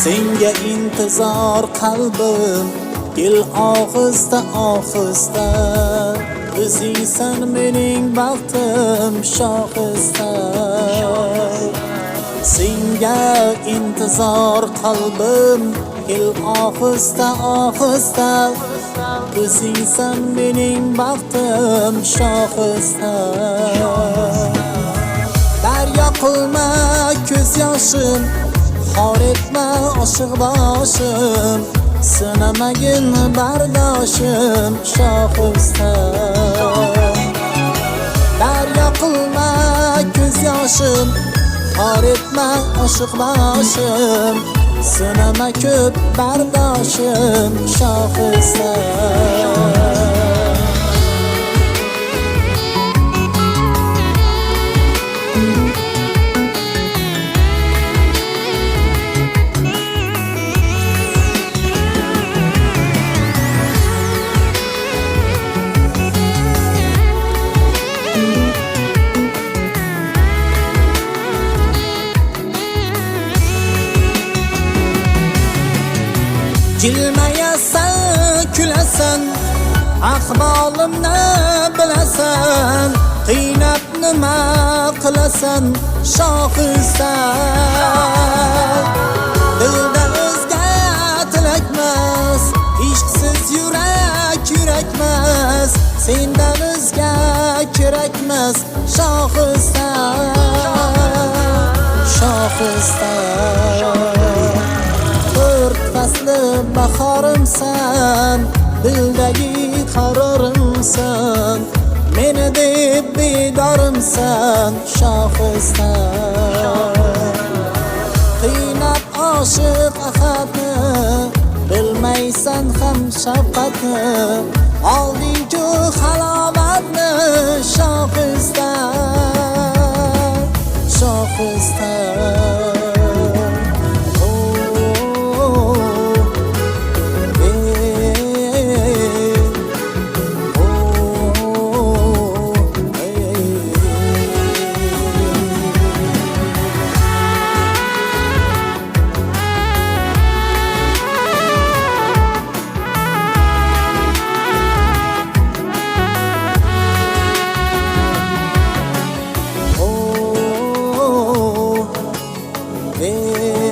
senga intizor qalbim, kel ohista ohista, o'zingsan mening baxtim shohista. Senga intizor qalbim, kel ohista ohista, o'zingsan mening baxtim shohista. Daryo qilma ko'z yoshim, xor etma oshiq boshim, sinamagin bardoshim shohista. Daryo qilma ko'z yoshim, xor etma oshiq boshim, sinama ko'p bardoshim shohista. Jilmayasan, kulasan, ahvolimni bilasan, qiynab nima qilasan shohista. Dilda o'zga tilakmas, ishqsiz yurak yurakmas, sendan o'zga kerakmas shohista. Shohista fasli bahorimsan, dildagi qarorimsan, meni deb bedorimsan shohista. Qiynab oshiq ahadni, bilmaysan ham shafqatni, olding-ku halovatni shohista. Shohista